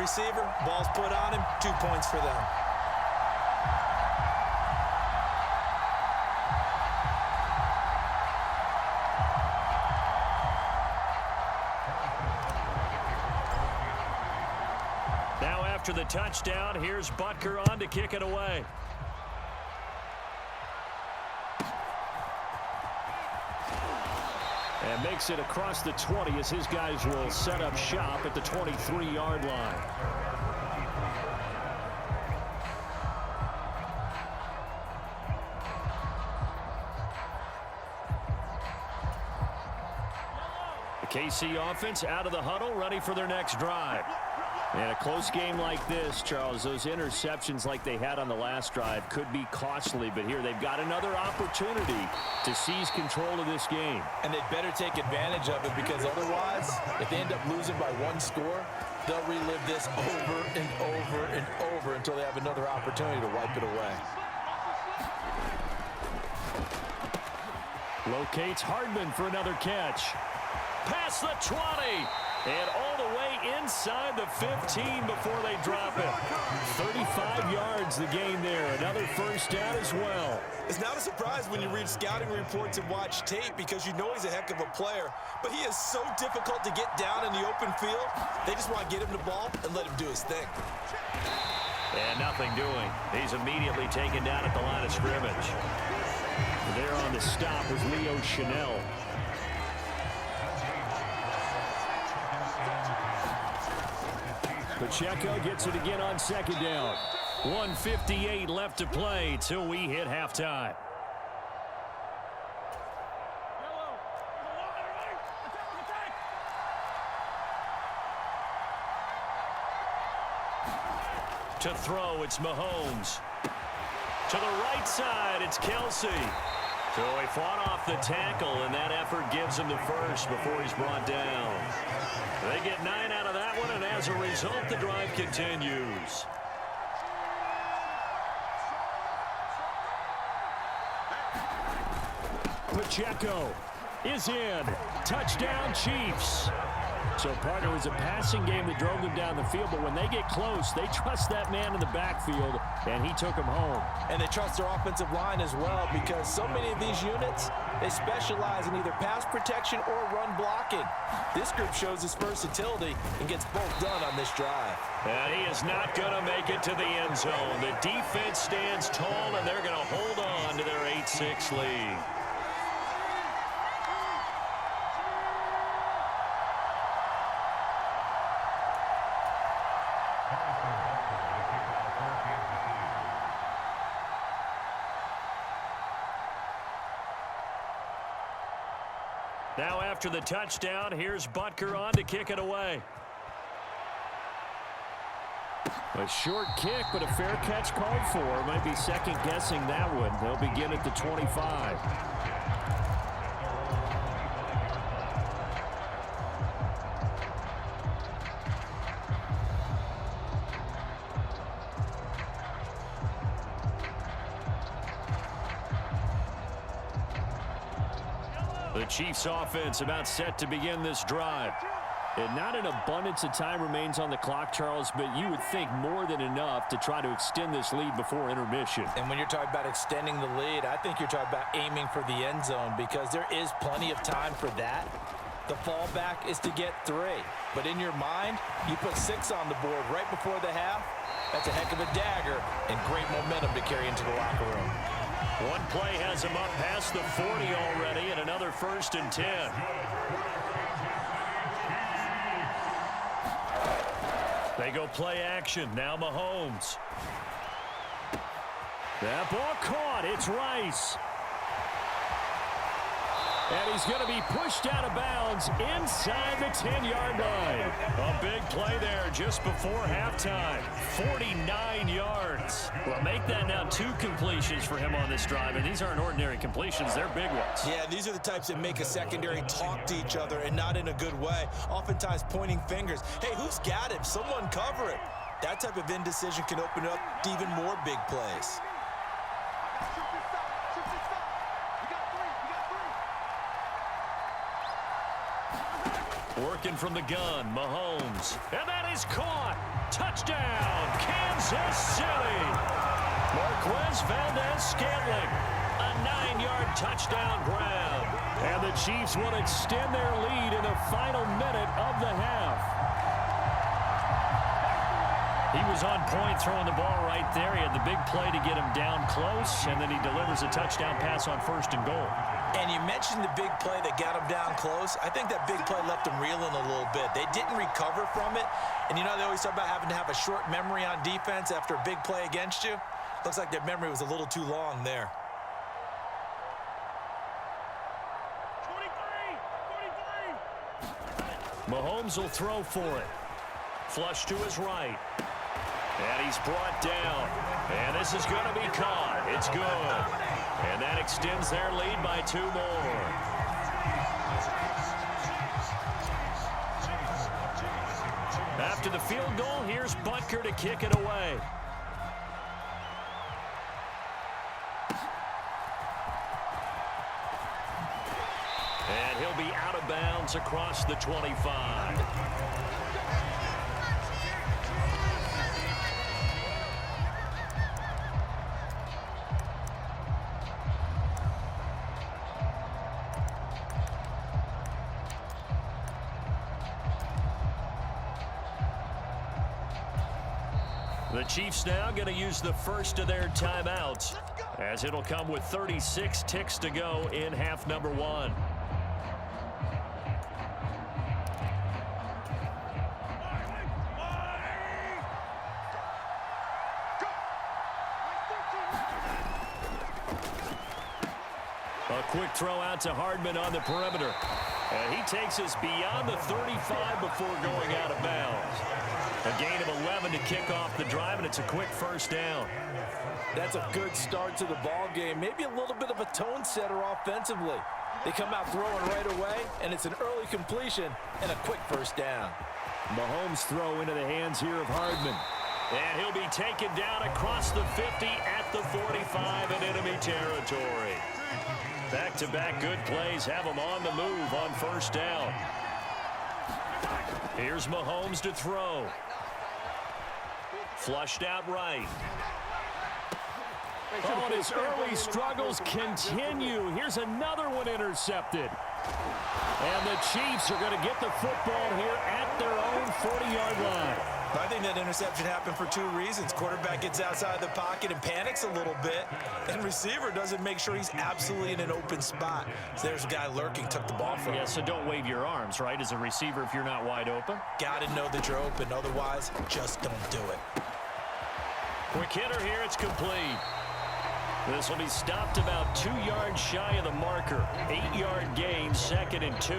receiver, ball's put on him, 2 points for them. Now after the touchdown, here's Butker on to kick it away. And makes it across the 20 as his guys will set up shop at the 23-yard line. The KC offense out of the huddle, ready for their next drive. And a close game like this, Charles, those interceptions like they had on the last drive could be costly, but here they've got another opportunity to seize control of this game. And they'd better take advantage of it, because otherwise, if they end up losing by 1 score, they'll relive this over and over and over until they have another opportunity to wipe it away. Locates Hardman for another catch. Past the 20. And all the way inside the 15 before they drop it. 35 yards the gain there. Another first down as well. It's not a surprise when you read scouting reports and watch tape, because you know he's a heck of a player. But he is so difficult to get down in the open field. They just want to get him the ball and let him do his thing. And nothing doing. He's immediately taken down at the line of scrimmage. There on the stop was Leo Chanel. Pacheco gets it again on second down. 1:58 left to play till we hit halftime. To throw, it's Mahomes. To the right side, it's Kelsey. So he fought off the tackle, and that effort gives him the first before he's brought down. They get 9 out of that one, and as a result, the drive continues. Pacheco is in. Touchdown, Chiefs. So, partner, it was a passing game that drove them down the field, but when they get close, they trust that man in the backfield, and he took him home. And they trust their offensive line as well, because so many of these units, they specialize in either pass protection or run blocking. This group shows its versatility and gets both done on this drive. And he is not going to make it to the end zone. The defense stands tall, and they're going to hold on to their 8-6 lead. Now after the touchdown, here's Butker on to kick it away. A short kick, but a fair catch called for. Might be second-guessing that one. They'll begin at the 25. The Chiefs offense about set to begin this drive. And not an abundance of time remains on the clock, Charles, but you would think more than enough to try to extend this lead before intermission. And when you're talking about extending the lead, I think you're talking about aiming for the end zone, because there is plenty of time for that. The fallback is to get 3. But in your mind, you put 6 on the board right before the half. That's a heck of a dagger and great momentum to carry into the locker room. One play has him up past the 40 already, and another 1st and 10. They go play action. Now Mahomes. That ball caught. It's Rice. And he's going to be pushed out of bounds inside the 10-yard line. A big play there just before halftime. 49 yards. Well, make that now 2 completions for him on this drive. And these aren't ordinary completions. They're big ones. Yeah, these are the types that make a secondary talk to each other, and not in a good way. Oftentimes pointing fingers. Hey, who's got him? Someone cover it. That type of indecision can open up to even more big plays. Working from the gun, Mahomes. And that is caught. Touchdown, Kansas City. Marquez Valdez-Scantling, a 9-yard touchdown grab. And the Chiefs will extend their lead in the final minute of the half. He was on point throwing the ball right there. He had the big play to get him down close, and then he delivers a touchdown pass on 1st and goal. And you mentioned the big play that got him down close. I think that big play left him reeling a little bit. They didn't recover from it. And you know they always talk about having to have a short memory on defense after a big play against you. Looks like their memory was a little too long there. 23. Mahomes will throw for it. Flush to his right. And he's brought down. And this is going to be caught. It's good. And that extends their lead by 2 more. After the field goal, here's Butker to kick it away. And he'll be out of bounds across the 25. The Chiefs now going to use the first of their timeouts, as it'll come with 36 ticks to go in half number 1. A quick throw out to Hardman on the perimeter. And he takes us beyond the 35 before going out of bounds. A gain of 11 to kick off the drive, and it's a quick first down. That's a good start to the ball game. Maybe a little bit of a tone setter offensively. They come out throwing right away, and it's an early completion and a quick first down. Mahomes throw into the hands here of Hardman. And he'll be taken down across the 50 at the 45 in enemy territory. Back-to-back good plays have him on the move on first down. Here's Mahomes to throw. Flushed out right. Oh, and his early struggles continue. Here's another one intercepted. And the Chiefs are going to get the football here at their own 40-yard line. I think that interception happened for 2 reasons. Quarterback gets outside the pocket and panics a little bit, and receiver doesn't make sure he's absolutely in an open spot. So there's a guy lurking, took the ball from him. Yeah, so don't wave your arms, right, as a receiver if you're not wide open. Got to know that you're open. Otherwise, just don't do it. Quick hitter here. It's complete. This will be stopped about 2 yards shy of the marker. 8-yard gain, 2nd and 2.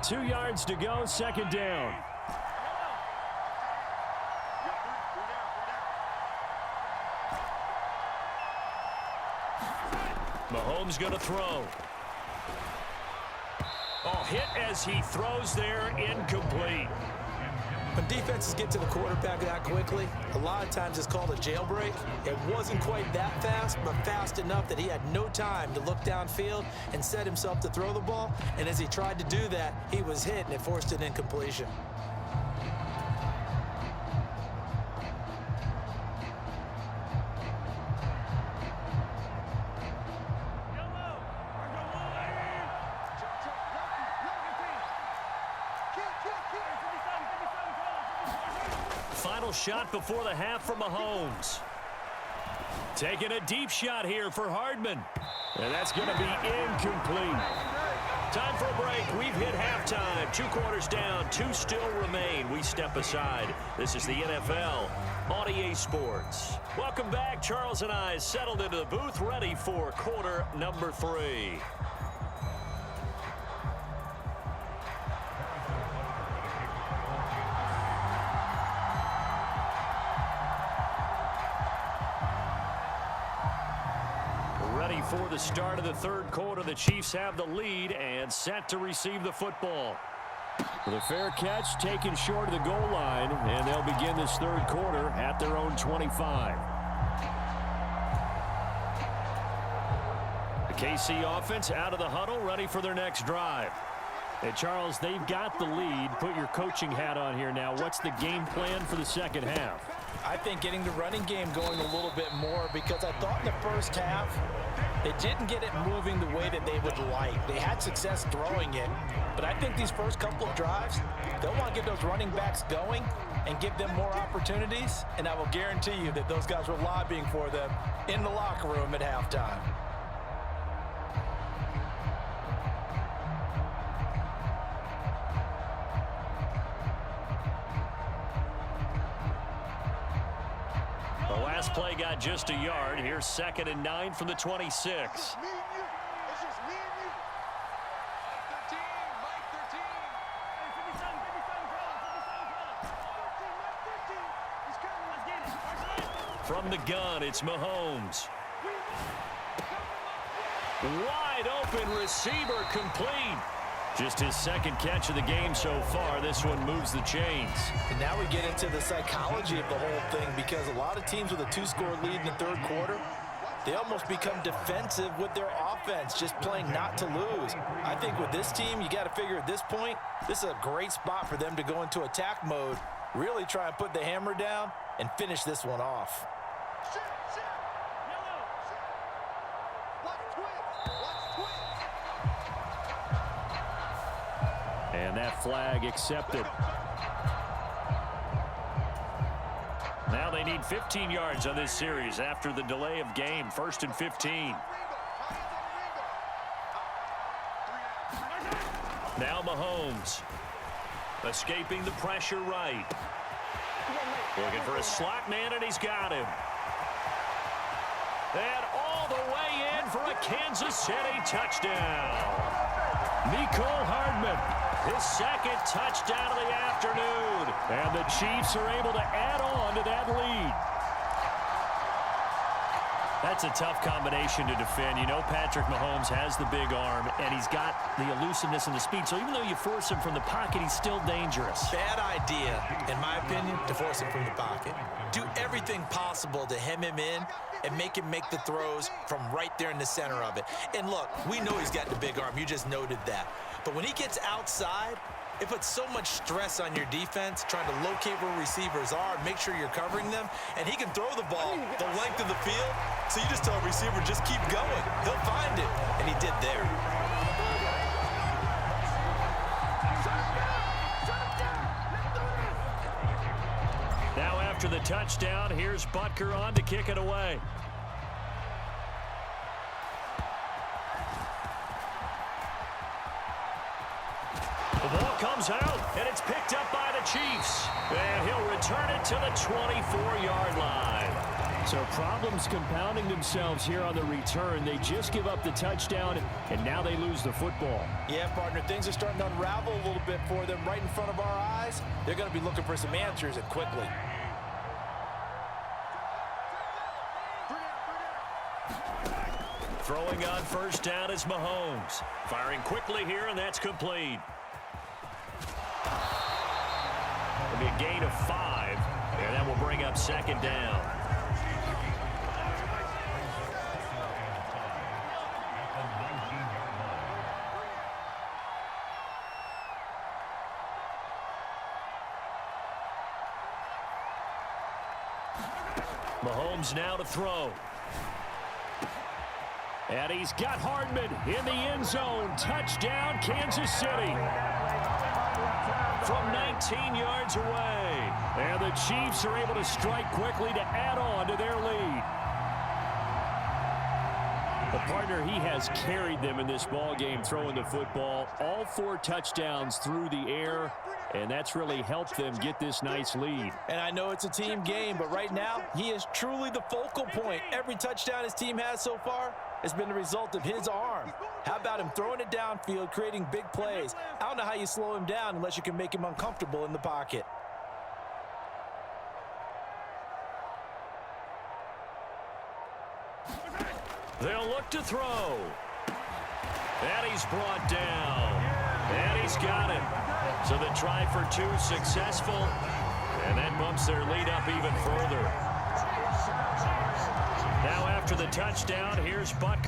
Two yards to go, 2nd down. Mahomes going to throw. Oh, hit as he throws there, incomplete. When defenses get to the quarterback that quickly, a lot of times it's called a jailbreak. It wasn't quite that fast, but fast enough that he had no time to look downfield and set himself to throw the ball. And as he tried to do that, he was hit, and it forced an incompletion. Final shot before the half from Mahomes. Taking a deep shot here for Hardman. And that's going to be incomplete. Time for a break. We've hit halftime. 2 quarters down. 2 still remain. We step aside. This is the NFL on EA Sports. Welcome back. Charles and I settled into the booth, ready for quarter number 3. For the start of the 3rd quarter, the Chiefs have the lead and set to receive the football. The fair catch taken short of the goal line, and they'll begin this 3rd quarter at their own 25. KC offense out of the huddle, ready for their next drive. Hey, Charles, they've got the lead. Put your coaching hat on here now. What's the game plan for the second half? I think getting the running game going a little bit more, because I thought in the first half they didn't get it moving the way that they would like. They had success throwing it, but I think these first couple of drives, they'll want to get those running backs going and give them more opportunities, and I will guarantee you that those guys were lobbying for them in the locker room at halftime. The last play got just a yard. Here's 2nd and 9 from the 26. From the gun, it's Mahomes. Wide open receiver, complete. Just his second catch of the game so far. This one moves the chains. And now we get into the psychology of the whole thing, because a lot of teams with a 2-score lead in the third quarter, they almost become defensive with their offense, just playing not to lose. I think with this team, you got to figure at this point, this is a great spot for them to go into attack mode, really try and put the hammer down and finish this one off. And that flag accepted. Now they need 15 yards on this series after the delay of game. 1st and 15. Now Mahomes. Escaping the pressure right. Looking for a slot man, and he's got him. And all the way in for a Kansas City touchdown. Mecole Hardman, his second touchdown of the afternoon. And the Chiefs are able to add on to that lead. That's a tough combination to defend. You know Patrick Mahomes has the big arm, and he's got the elusiveness and the speed. So even though you force him from the pocket, he's still dangerous. Bad idea, in my opinion, to force him from the pocket. Do everything possible to hem him in and make him make the throws from right there in the center of it. And look, we know he's got the big arm. You just noted that. But when he gets outside, it puts so much stress on your defense trying to locate where receivers are and make sure you're covering them. And he can throw the ball the length of the field, so you just tell a receiver, just keep going. He'll find it, and he did there. Now after the touchdown, here's Butker on to kick it away. The ball comes out, and it's picked up by the Chiefs. And he'll return it to the 24-yard line. So problems compounding themselves here on the return. They just give up the touchdown, and now they lose the football. Yeah, partner, things are starting to unravel a little bit for them right in front of our eyes. They're going to be looking for some answers, and quickly. Throwing on first down is Mahomes. Firing quickly here, and that's complete. It'll be a gain of 5, and that will bring up 2nd down. Mahomes now to throw. And he's got Hardman in the end zone. Touchdown, Kansas City. From 19 yards away. And the Chiefs are able to strike quickly to add on to their lead. The partner, he has carried them in this ball game, throwing the football. All 4 touchdowns through the air. And that's really helped them get this nice lead. And I know it's a team game, but right now, he is truly the focal point. Every touchdown his team has so far has been the result of his arm. How about him throwing it downfield, creating big plays? I don't know how you slow him down unless you can make him uncomfortable in the pocket. They'll look to throw. And he's brought down. And he's got him. So the try for 2 successful. And that bumps their lead up even further. Now after the touchdown, here's Butker.